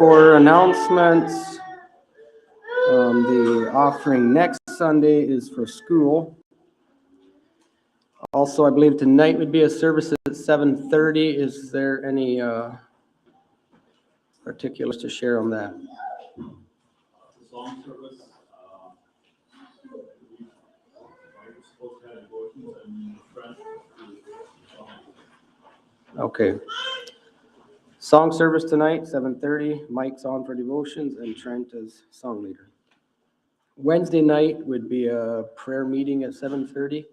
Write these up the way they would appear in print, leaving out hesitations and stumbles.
For announcements, the offering next Sunday is for school. Also, I believe tonight would be a service at 7:30. Is there any particulars to share on that? The song service, we're supposed to have devotions and friends. Okay. Song service tonight, 7:30. Mike's on for devotions and Trent as song leader. Wednesday night would be a prayer meeting at 7:30.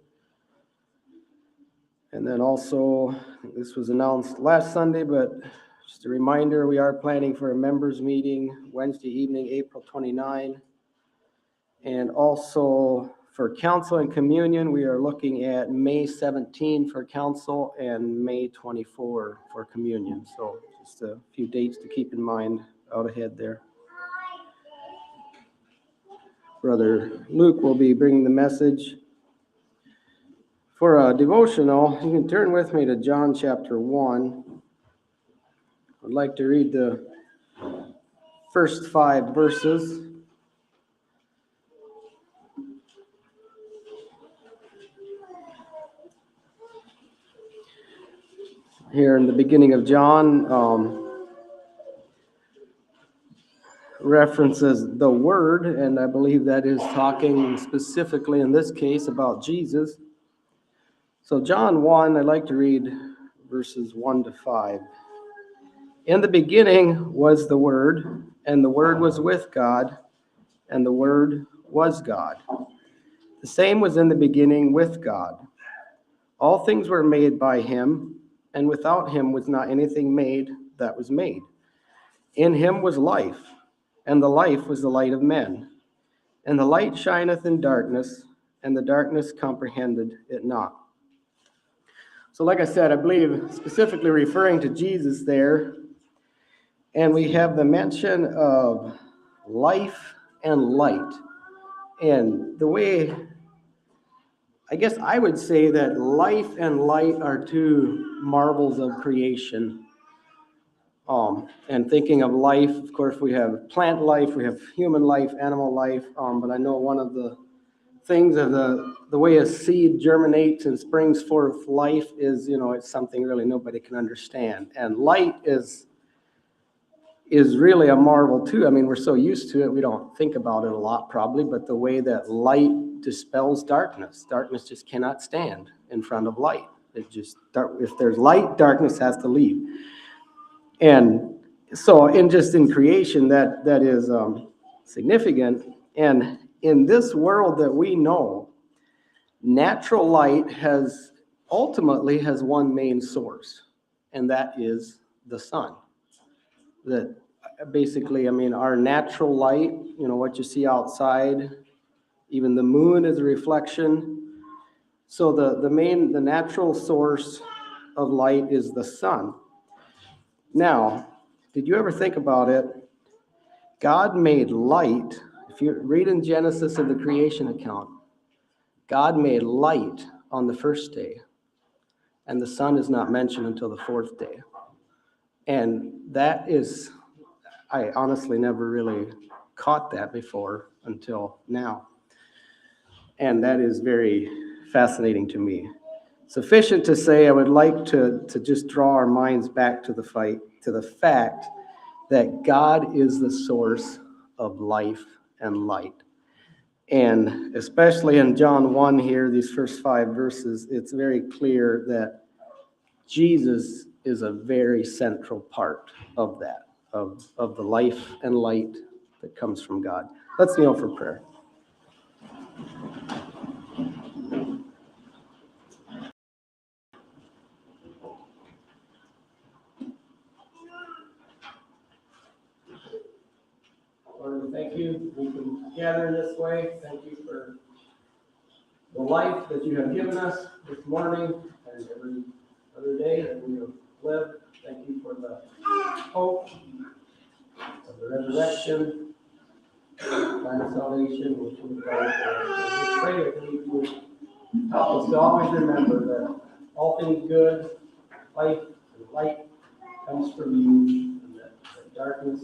And then also, this was announced last Sunday, but just a reminder, we are planning for a members meeting Wednesday evening, April 29. And also for council and communion, we are looking at May 17 for council and May 24 for communion. So just a few dates to keep in mind out ahead there. Brother Luke will be bringing the message. For a devotional, you can turn with me to John chapter 1. I'd like to read the first 5 verses. Here in the beginning of John, references the Word, and I believe that is talking specifically in this case about Jesus. So John 1, I'd like to read verses 1 to 5. In the beginning was the Word, and the Word was with God, and the Word was God. The same was in the beginning with God. All things were made by him, and without him was not anything made that was made. In him was life, and the life was the light of men. And the light shineth in darkness, and the darkness comprehended it not. So like I said, I believe specifically referring to Jesus there, and we have the mention of life and light. And the way, I guess I would say that life and light are two marvels of creation. And thinking of life, of course, we have plant life, we have human life, animal life, but I know one of the things of the way a seed germinates and springs forth life is, it's something really nobody can understand. And light is really a marvel too. I mean, we're so used to it, we don't think about it a lot probably, but the way that light dispels darkness just cannot stand in front of light. If there's light, darkness has to leave. And so in creation, that is significant. And in this world that we know, natural light ultimately has one main source, and that is the sun. That basically, our natural light, what you see outside, even the moon is a reflection. So the natural source of light is the sun. Now, did you ever think about it? God made light. If you read in Genesis in the creation account, God made light on the first day, and the sun is not mentioned until the fourth day. And that is, I honestly never really caught that before until now. And that is very fascinating to me. Sufficient to say, I would like to just draw our minds back to the fact that God is the source of life and light. And especially in John 1 here, these first 5 verses, it's very clear that Jesus is a very central part of that, of the life and light that comes from God. Let's kneel for prayer. Lord, thank you. We can gather in this way. Thank you for the life that you have given us this morning and every other day that we have lived. Thank you for the hope of the resurrection, plan of salvation, which we pray that we would help us to always remember that all things good, life and light comes from you, and that darkness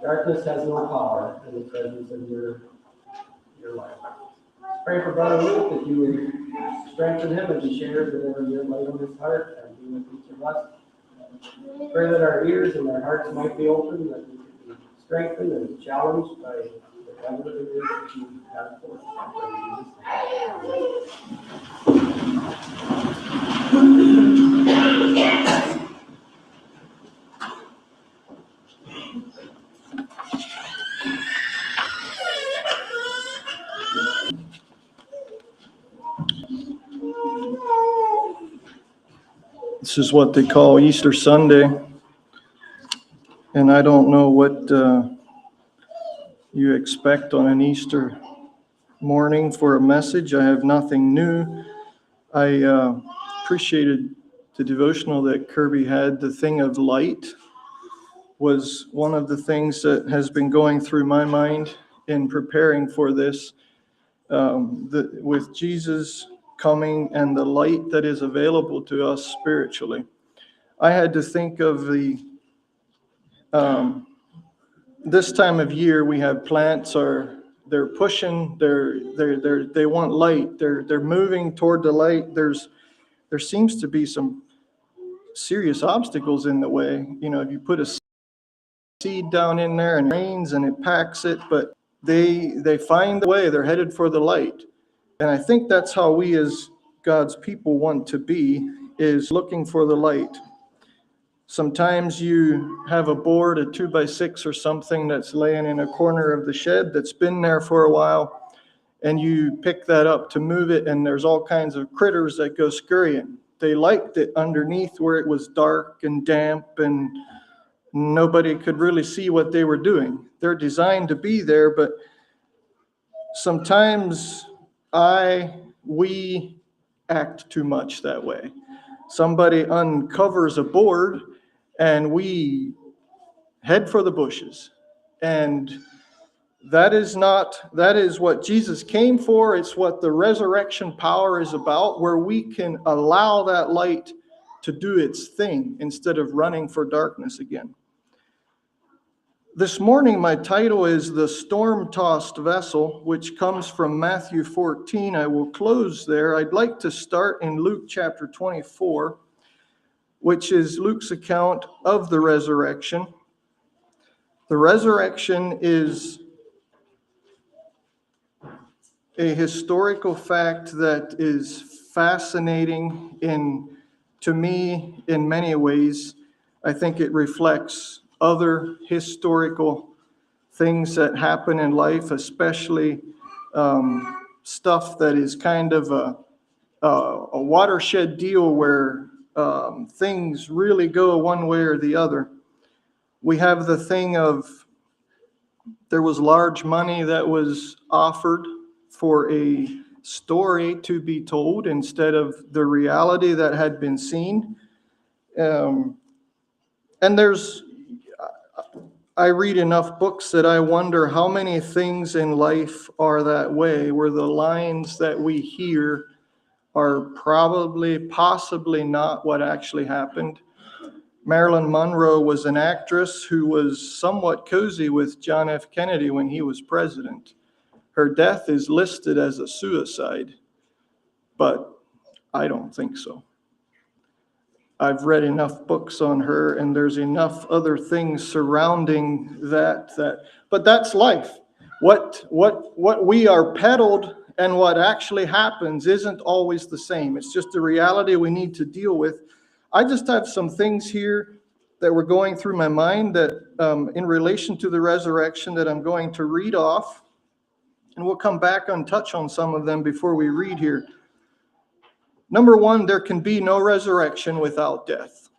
Darkness has no power in the presence of your life. Pray for Brother Luke that you would strengthen him as he shares whatever you lay on his heart and be with each of us. Pray that our ears and our hearts might be open, that we could be strengthened and challenged by whatever it is that you have for us. This is what they call Easter Sunday, and I don't know what you expect on an Easter morning for a message. I have nothing new. I appreciated the devotional that Kirby had. The thing of light was one of the things that has been going through my mind in preparing for this. With Jesus coming and the light that is available to us spiritually, I had to think of this time of year. We have plants they're pushing, they want light. They're moving toward the light. There seems to be some serious obstacles in the way. You know, if you put a seed down in there and it rains and it packs it, but they find the way. They're headed for the light. And I think that's how we as God's people want to be, is looking for the light. Sometimes you have a board, a 2x6 or something that's laying in a corner of the shed that's been there for a while, and you pick that up to move it, and there's all kinds of critters that go scurrying. They liked it underneath where it was dark and damp and nobody could really see what they were doing. They're designed to be there, but sometimes we act too much that way. Somebody uncovers a board and we head for the bushes. And that is what Jesus came for. It's what the resurrection power is about, where we can allow that light to do its thing instead of running for darkness again. This morning, my title is The Storm-Tossed Vessel, which comes from Matthew 14. I will close there. I'd like to start in Luke chapter 24, which is Luke's account of the resurrection. The resurrection is a historical fact that is fascinating to me in many ways. I think it reflects other historical things that happen in life, especially stuff that is kind of a watershed deal where things really go one way or the other. We have the thing of there was large money that was offered for a story to be told instead of the reality that had been seen. And I read enough books that I wonder how many things in life are that way, where the lines that we hear are possibly not what actually happened. Marilyn Monroe was an actress who was somewhat cozy with John F. Kennedy when he was president. Her death is listed as a suicide, but I don't think so. I've read enough books on her, and there's enough other things surrounding that, but that's life. What we are peddled and what actually happens isn't always the same. It's just a reality we need to deal with. I just have some things here that were going through my mind that in relation to the resurrection that I'm going to read off, and we'll come back and touch on some of them before we read here. Number one, there can be no resurrection without death.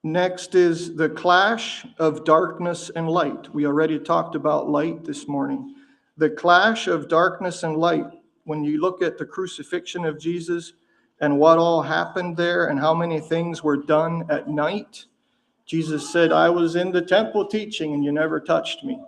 Next is the clash of darkness and light. We already talked about light this morning. The clash of darkness and light. When you look at the crucifixion of Jesus and what all happened there and how many things were done at night, Jesus said, I was in the temple teaching and you never touched me.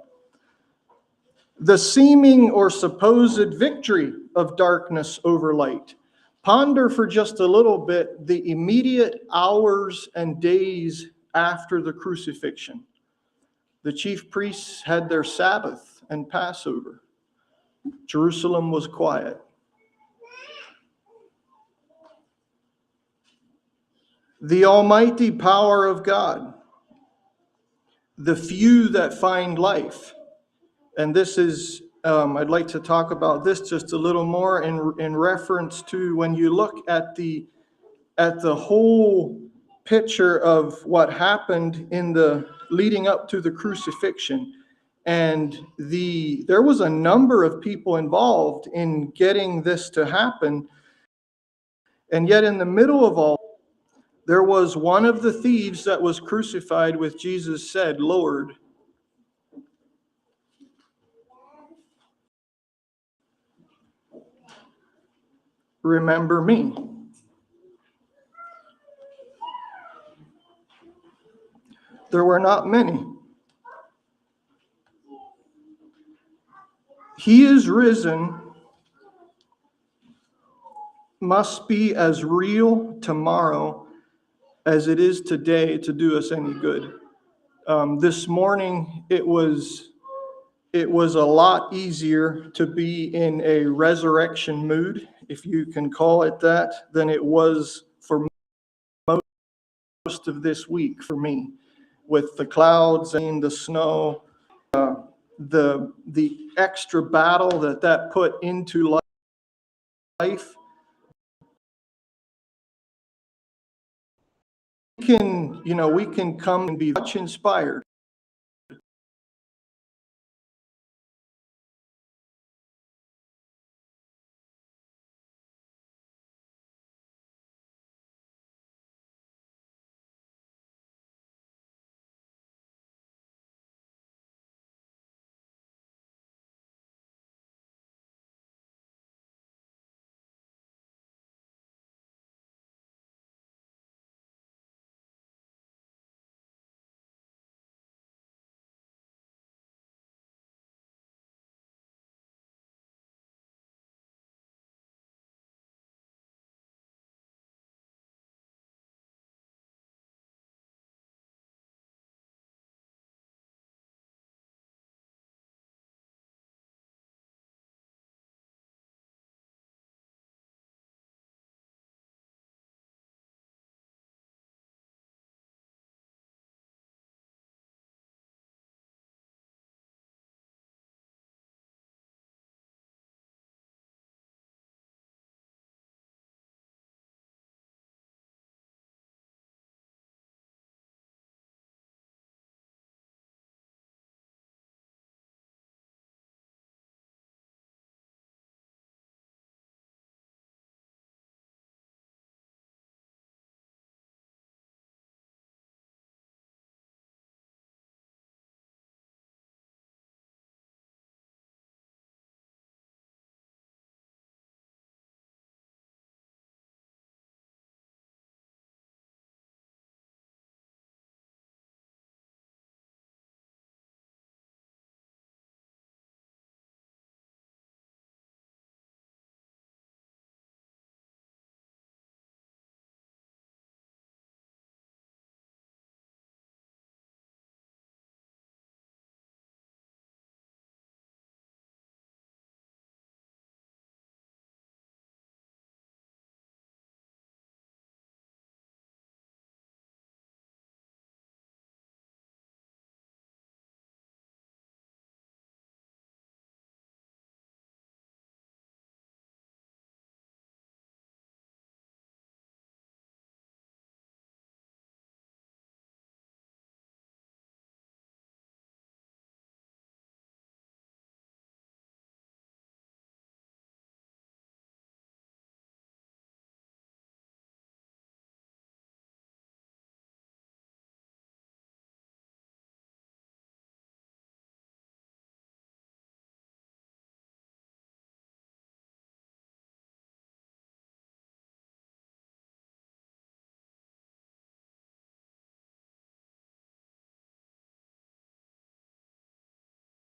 The seeming or supposed victory of darkness over light. Ponder for just a little bit the immediate hours and days after the crucifixion. The chief priests had their Sabbath and Passover. Jerusalem was quiet. The almighty power of God, the few that find life. And this is, I'd like to talk about this just a little more in reference to when you look at the whole picture of what happened in the leading up to the crucifixion. And there was a number of people involved in getting this to happen. And yet in the middle of all, there was one of the thieves that was crucified with Jesus said, "Lord, remember me." There were not many. He is risen must be as real tomorrow as it is today to do us any good. This morning, it was a lot easier to be in a resurrection mood, if you can call it that, than it was for most of this week for me, with the clouds and the snow, the extra battle that put into life. We can come and be much inspired.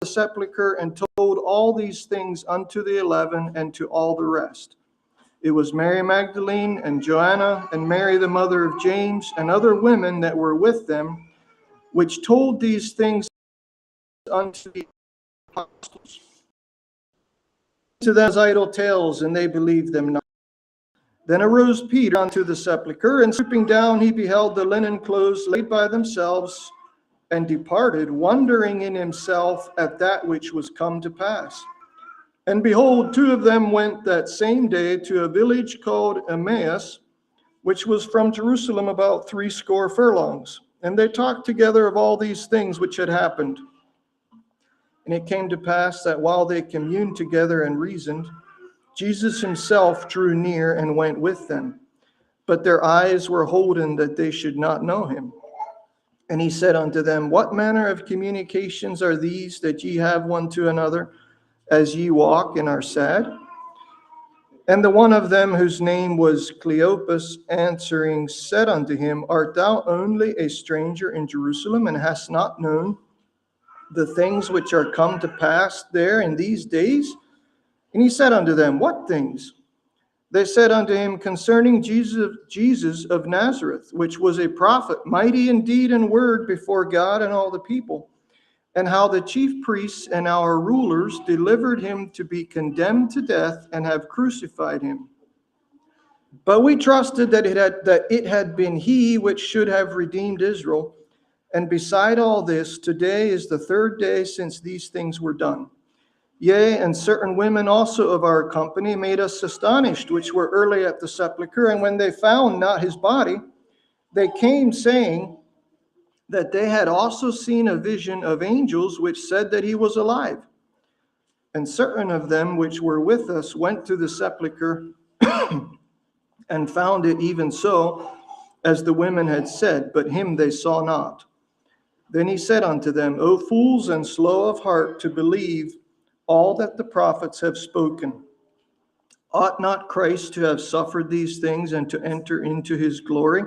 The sepulchre and told all these things unto the 11 and to all the rest. It was Mary Magdalene and Joanna and Mary the mother of James and other women that were with them, which told these things unto the apostles. To them as idle tales, and they believed them not. Then arose Peter unto the sepulchre, and stooping down, he beheld the linen clothes laid by themselves, and departed, wondering in himself at that which was come to pass. And behold, two of them went that same day to a village called Emmaus, which was from Jerusalem about 80 furlongs. And they talked together of all these things which had happened. And it came to pass that while they communed together and reasoned, Jesus himself drew near and went with them. But their eyes were holden that they should not know him. And he said unto them, What manner of communications are these that ye have one to another, as ye walk and are sad? And the one of them, whose name was Cleopas, answering, said unto him, Art thou only a stranger in Jerusalem, and hast not known the things which are come to pass there in these days? And he said unto them, What things? They said unto him, Concerning Jesus of Nazareth, which was a prophet, mighty in deed and word before God and all the people, and how the chief priests and our rulers delivered him to be condemned to death and have crucified him. But we trusted that it had been he which should have redeemed Israel. And beside all this, today is the third day since these things were done. Yea, and certain women also of our company made us astonished, which were early at the sepulchre. And when they found not his body, they came saying that they had also seen a vision of angels, which said that he was alive. And certain of them which were with us went to the sepulchre and found it even so, as the women had said, but him they saw not. Then he said unto them, O fools and slow of heart to believe all that the prophets have spoken. Ought not Christ to have suffered these things and to enter into his glory?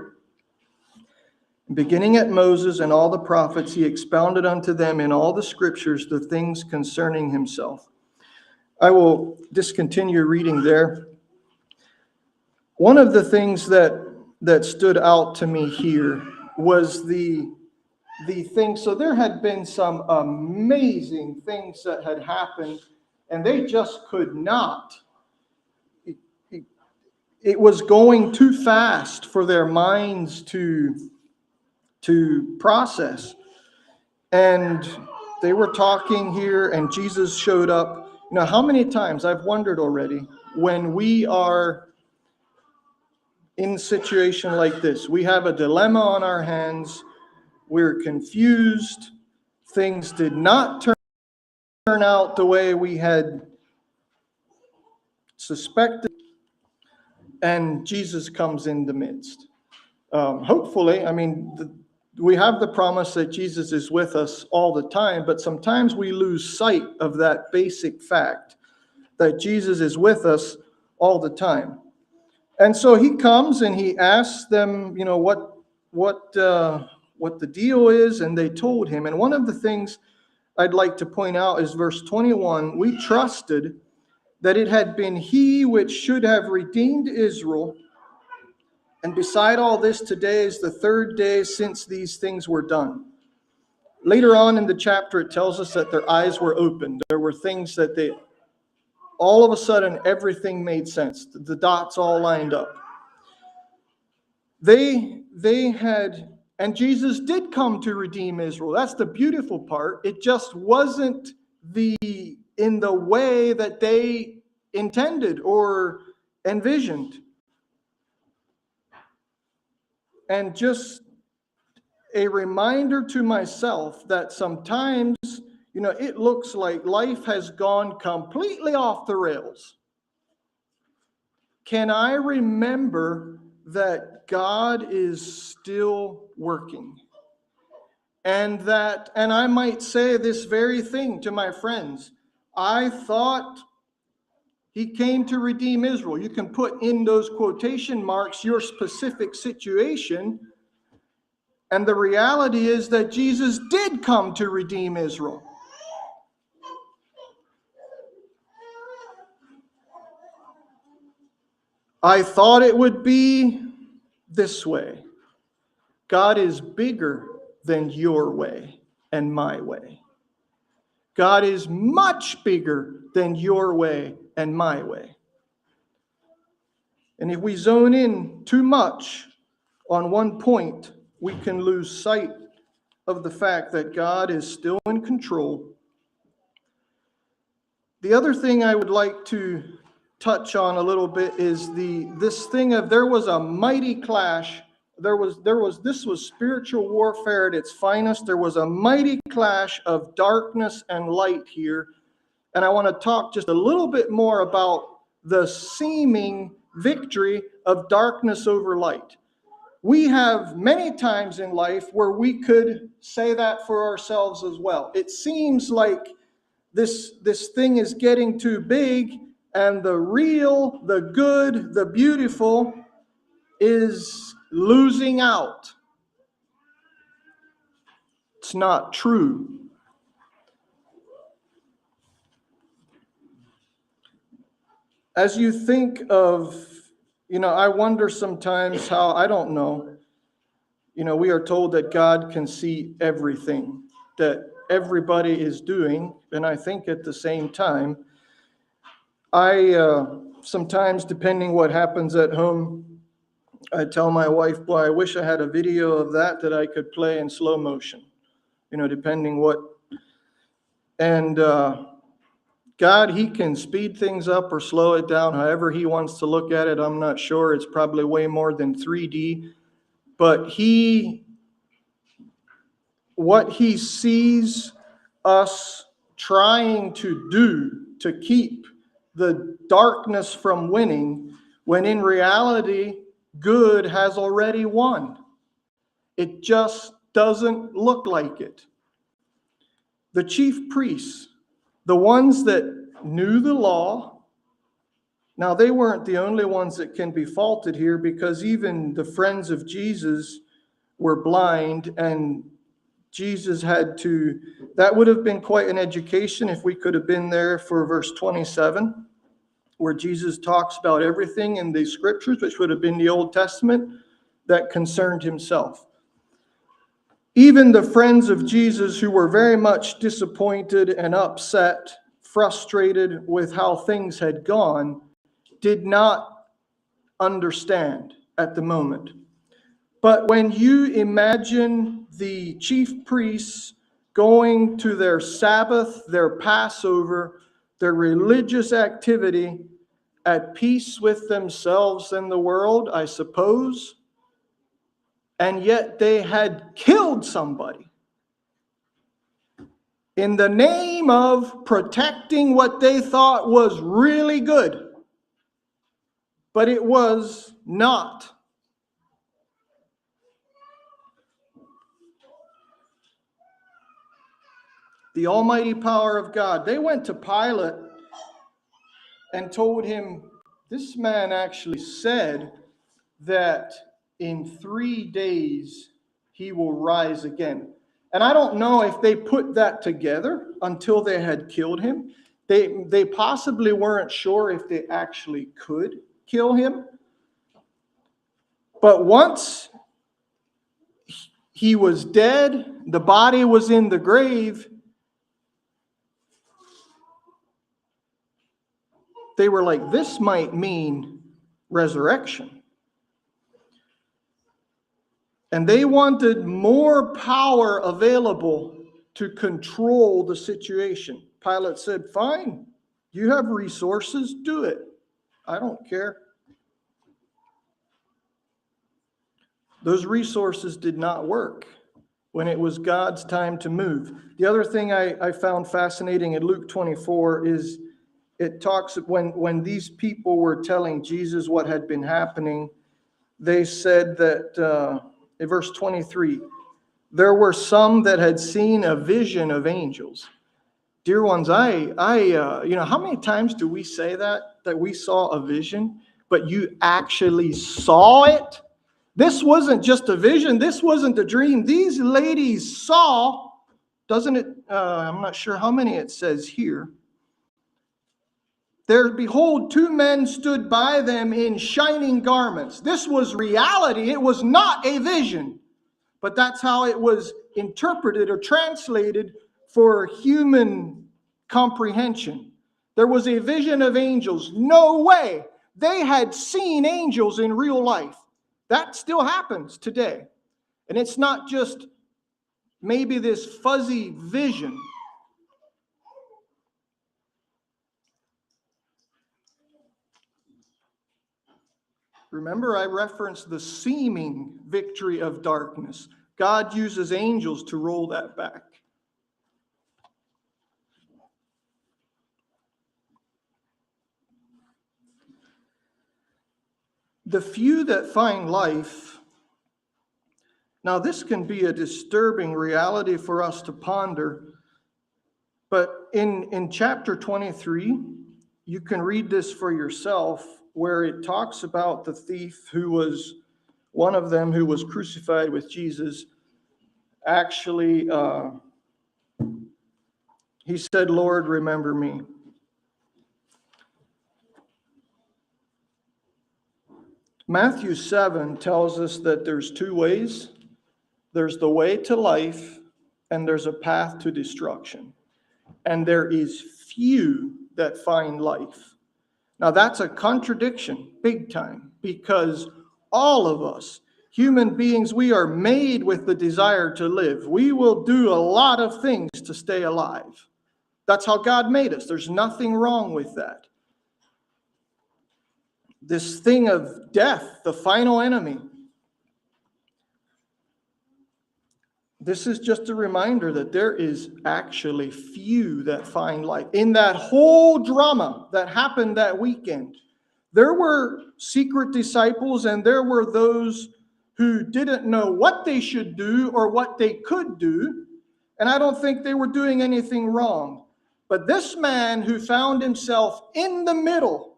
Beginning at Moses and all the prophets, he expounded unto them in all the scriptures the things concerning himself. I will discontinue reading there. One of the things that stood out to me here was the thing. So there had been some amazing things that had happened, and they just could not. It was going too fast for their minds to process. And they were talking here, and Jesus showed up. You know, how many times I've wondered already, when we are in a situation like this, we have a dilemma on our hands, we're confused, things did not turn out the way we had suspected, and Jesus comes in the midst. Hopefully, I mean, we have the promise that Jesus is with us all the time, but sometimes we lose sight of that basic fact that Jesus is with us all the time. And so he comes and he asks them, you know, what the deal is, and they told him. And one of the things I'd like to point out is verse 21. We trusted that it had been he which should have redeemed Israel. And beside all this, today is the third day since these things were done. Later on in the chapter, it tells us that their eyes were opened. There were things that all of a sudden, everything made sense. The dots all lined up. They had, and Jesus did come to redeem Israel. That's the beautiful part. It just wasn't in the way that they intended or envisioned. And just a reminder to myself that sometimes, you know, it looks like life has gone completely off the rails. Can I remember that God is still working? And I might say this very thing to my friends. I thought he came to redeem Israel. You can put in those quotation marks your specific situation. And the reality is that Jesus did come to redeem Israel. I thought it would be this way. God is bigger than your way and my way. God is much bigger than your way and my way. And if we zone in too much on one point, we can lose sight of the fact that God is still in control. The other thing I would like to touch on a little bit is this thing of there was a mighty clash. This was spiritual warfare at its finest. There was a mighty clash of darkness and light here. And I want to talk just a little bit more about the seeming victory of darkness over light. We have many times in life where we could say that for ourselves as well. It seems like this thing is getting too big, and the real, the good, the beautiful is losing out. It's not true. As you think of, I wonder sometimes how, I don't know, we are told that God can see everything that everybody is doing, and I think at the same time, I sometimes, depending what happens at home, I tell my wife, boy, I wish I had a video of that I could play in slow motion, depending what. And God, he can speed things up or slow it down however he wants to look at it. I'm not sure. It's probably way more than 3D. But what he sees us trying to do to keep the darkness from winning, when in reality, good has already won. It just doesn't look like it. The chief priests, the ones that knew the law, now they weren't the only ones that can be faulted here, because even the friends of Jesus were blind, and Jesus that would have been quite an education if we could have been there for verse 27, where Jesus talks about everything in the scriptures, which would have been the Old Testament, that concerned himself. Even the friends of Jesus, who were very much disappointed and upset, frustrated with how things had gone, did not understand at the moment. But when you imagine the chief priests going to their Sabbath, their Passover, their religious activity, at peace with themselves and the world, I suppose, and yet they had killed somebody in the name of protecting what they thought was really good, but it was not. The almighty power of God. They went to Pilate and told him, this man actually said that in 3 days he will rise again. And I don't know if they put that together until they had killed him. They possibly weren't sure if they actually could kill him. But once he was dead, the body was in the grave, they were like, this might mean resurrection. And they wanted more power available to control the situation. Pilate said, fine, you have resources, do it. I don't care. Those resources did not work when it was God's time to move. The other thing I found fascinating in Luke 24 is it talks when these people were telling Jesus what had been happening, they said that in verse 23, there were some that had seen a vision of angels. Dear ones, how many times do we say that we saw a vision, but you actually saw it? This wasn't just a vision. This wasn't a dream. These ladies saw, doesn't it? I'm not sure how many it says here. There, behold, 2 men stood by them in shining garments. This was reality. It was not a vision. But that's how it was interpreted or translated for human comprehension. There was a vision of angels. No way. They had seen angels in real life. That still happens today. And it's not just maybe this fuzzy vision. Remember, I referenced the seeming victory of darkness. God uses angels to roll that back. The few that find life, now this can be a disturbing reality for us to ponder, but in chapter 23, you can read this for yourself, where it talks about the thief who was one of them who was crucified with Jesus. Actually, he said, "Lord, remember me." Matthew 7 tells us that there's two ways. There's the way to life, and there's a path to destruction. And there is few that find life. Now that's a contradiction, big time, because all of us, human beings, we are made with the desire to live. We will do a lot of things to stay alive. That's how God made us. There's nothing wrong with that. This thing of death, the final enemy, this is just a reminder that there is actually few that find life. In that whole drama that happened that weekend, there were secret disciples and there were those who didn't know what they should do or what they could do. And I don't think they were doing anything wrong. But this man who found himself in the middle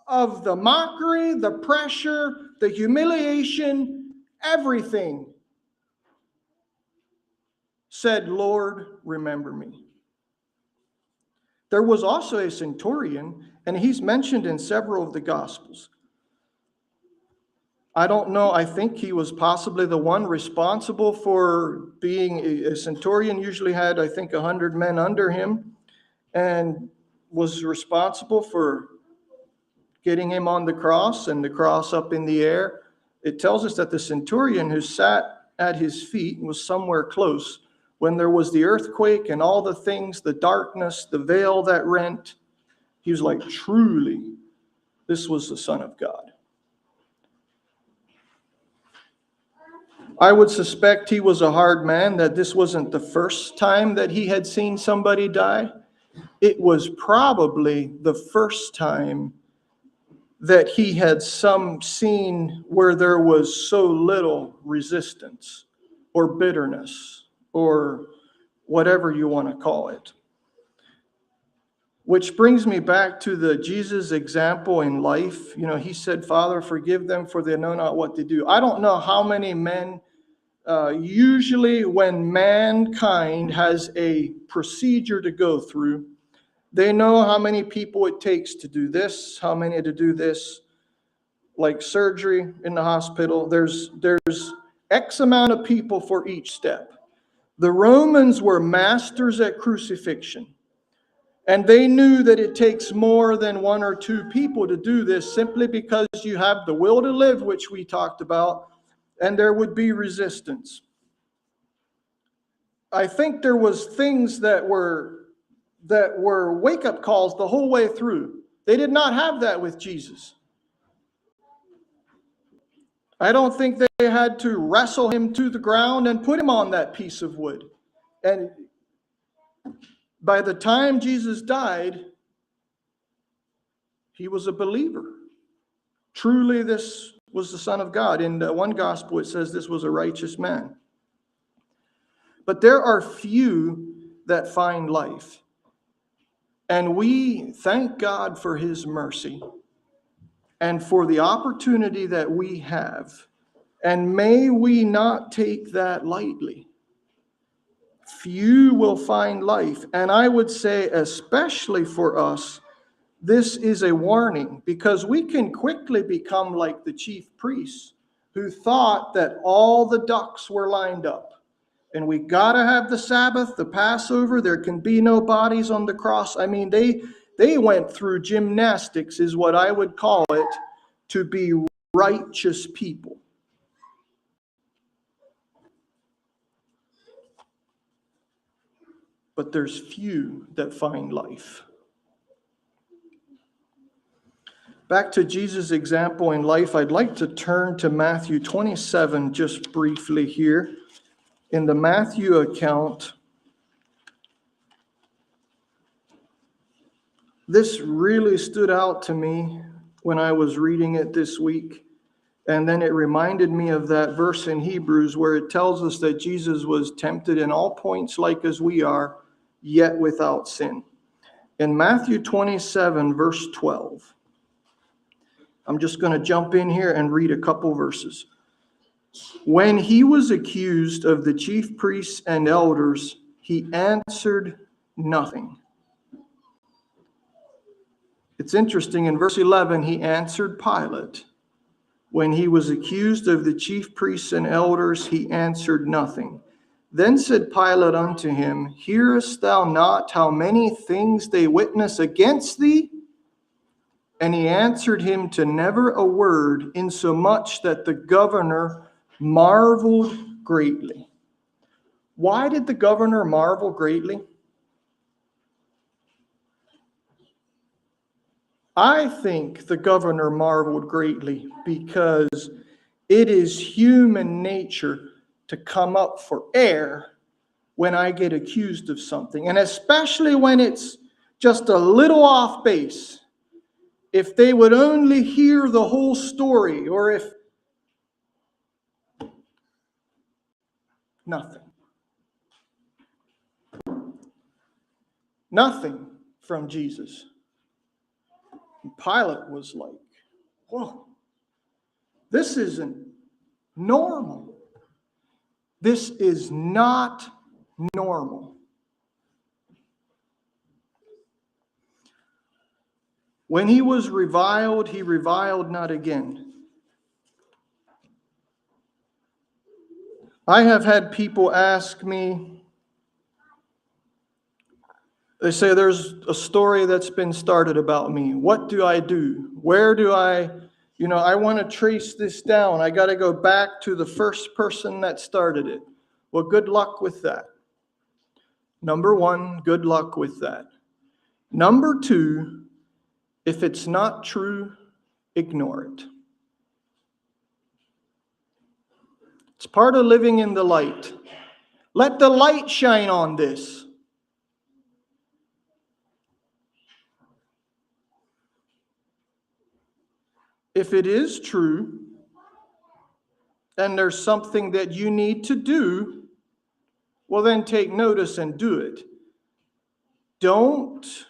of the mockery, the pressure, the humiliation, everything, said, "Lord, remember me." There was also a centurion, and he's mentioned in several of the Gospels. I don't know, I think he was possibly the one responsible for being a centurion. Usually had, I think, 100 men under him, and was responsible for getting him on the cross and the cross up in the air. It tells us that the centurion who sat at his feet was somewhere close when there was the earthquake and all the things, the darkness, the veil that rent. He was like, truly, this was the Son of God. I would suspect he was a hard man, that this wasn't the first time that he had seen somebody die. It was probably the first time that he had seen where there was so little resistance or bitterness or whatever you want to call it. Which brings me back to the Jesus example in life. He said, "Father, forgive them, for they know not what they do." I don't know how many men, usually when mankind has a procedure to go through, they know how many people it takes to do this, how many to do this. Like surgery in the hospital, there's X amount of people for each step. The Romans were masters at crucifixion. And they knew that it takes more than one or two people to do this, simply because you have the will to live, which we talked about, and there would be resistance. I think there was things that were wake-up calls the whole way through. They did not have that with Jesus. I don't think they had to wrestle him to the ground and put him on that piece of wood. And by the time Jesus died, he was a believer. Truly, this was the Son of God. In one gospel, it says this was a righteous man. But there are few that find life. And we thank God for his mercy and for the opportunity that we have. And may we not take that lightly. Few will find life. And I would say, especially for us, this is a warning, because we can quickly become like the chief priests who thought that all the ducks were lined up. And we got to have the Sabbath, the Passover. There can be no bodies on the cross. I mean, they went through gymnastics, is what I would call it, to be righteous people. But there's few that find life. Back to Jesus' example in life, I'd like to turn to Matthew 27 just briefly here. In the Matthew account, this really stood out to me when I was reading it this week. And then it reminded me of that verse in Hebrews where it tells us that Jesus was tempted in all points like as we are, yet without sin. In Matthew 27, verse 12, I'm just going to jump in here and read a couple verses. When he was accused of the chief priests and elders, he answered nothing. It's interesting, in verse 11, he answered Pilate. When he was accused of the chief priests and elders, he answered nothing. Then said Pilate unto him, Hearest thou not how many things they witness against thee? And he answered him to never a word, insomuch that the governor marveled greatly. Why did the governor marvel greatly? I think the governor marveled greatly because it is human nature to come up for air when I get accused of something, and especially when it's just a little off base. If they would only hear the whole story, or if nothing from Jesus. And Pilate was like, whoa, this isn't normal. This is not normal. When he was reviled, he reviled not again. I have had people ask me, they say there's a story that's been started about me. What do I do? Where do I want to trace this down. I got to go back to the first person that started it. Well, good luck with that. Number one, good luck with that. Number two, if it's not true, ignore it. It's part of living in the light. Let the light shine on this. If it is true, and there's something that you need to do, well, then take notice and do it. Don't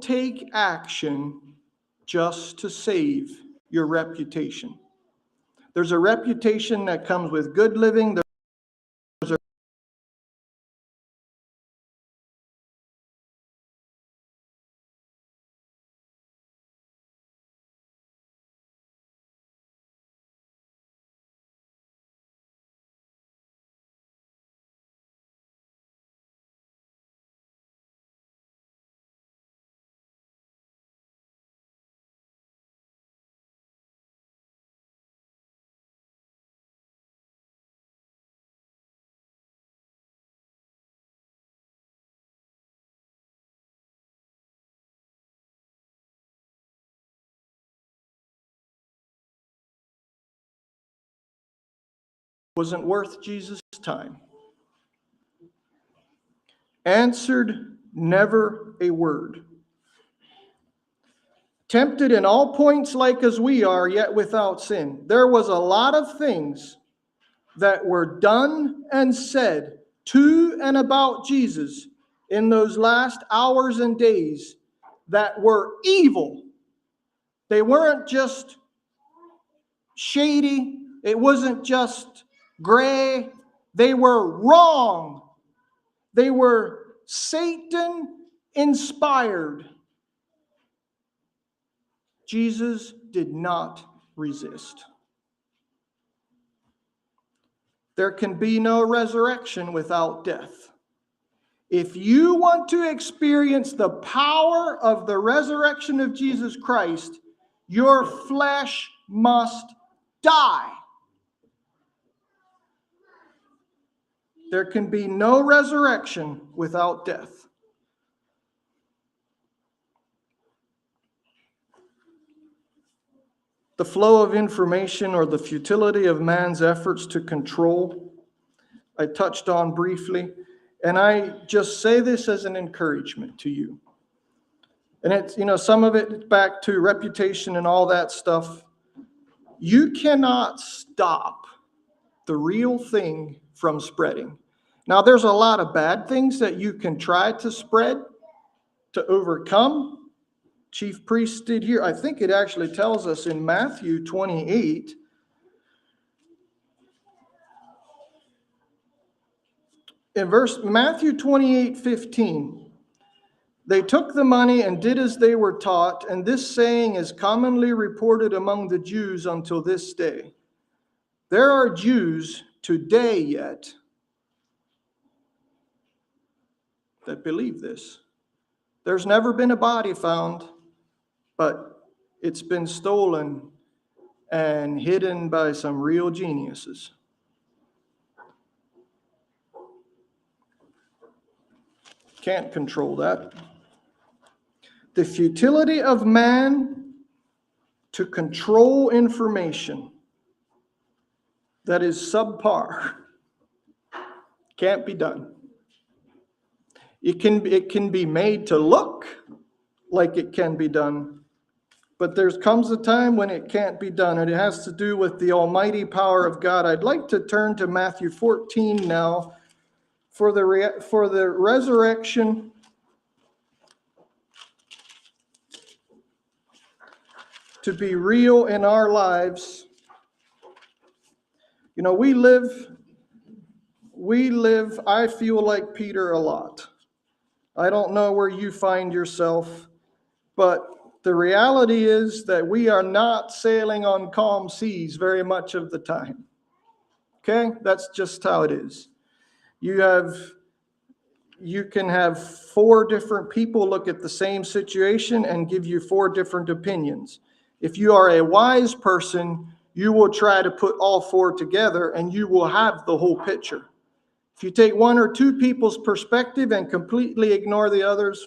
take action just to save your reputation. There's a reputation that comes with good living. Wasn't worth Jesus' time. Answered never a word. Tempted in all points like as we are, yet without sin. There was a lot of things that were done and said to and about Jesus in those last hours and days that were evil. They weren't just shady. It wasn't just gray. They were wrong. They were Satan-inspired. Jesus did not resist. There can be no resurrection without death. If you want to experience the power of the resurrection of Jesus Christ, your flesh must die. There can be no resurrection without death. The flow of information or the futility of man's efforts to control, I touched on briefly, and I just say this as an encouragement to you. And it's, some of it back to reputation and all that stuff. You cannot stop the real thing from spreading. Now, there's a lot of bad things that you can try to spread to overcome. Chief priest did here. I think it actually tells us in Matthew 28. In Matthew 28:15, they took the money and did as they were taught, and this saying is commonly reported among the Jews until this day. There are Jews today yet that believe this. There's never been a body found, but it's been stolen and hidden by some real geniuses. Can't control that. The futility of man to control information that is subpar can't be done. It can be made to look like it can be done, but there comes a time when it can't be done, and it has to do with the almighty power of God. I'd like to turn to Matthew 14 now for the resurrection to be real in our lives. We live, I feel like Peter a lot. I don't know where you find yourself, but the reality is that we are not sailing on calm seas very much of the time. Okay? That's just how it is. You can have 4 different people look at the same situation and give you 4 different opinions. If you are a wise person, you will try to put all 4 together and you will have the whole picture. If you take 1 or 2 people's perspective and completely ignore the others,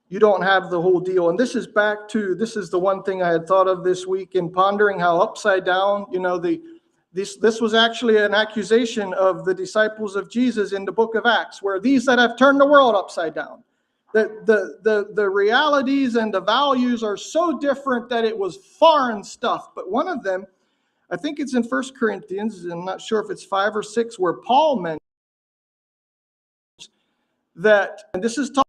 you don't have the whole deal. And this is the one thing I had thought of this week in pondering how upside down, this was actually an accusation of the disciples of Jesus in the book of Acts, where these that have turned the world upside down. The realities and the values are so different that it was foreign stuff. But one of them, I think it's in 1 Corinthians, I'm not sure if it's 5 or 6, where Paul mentions that, and this is talking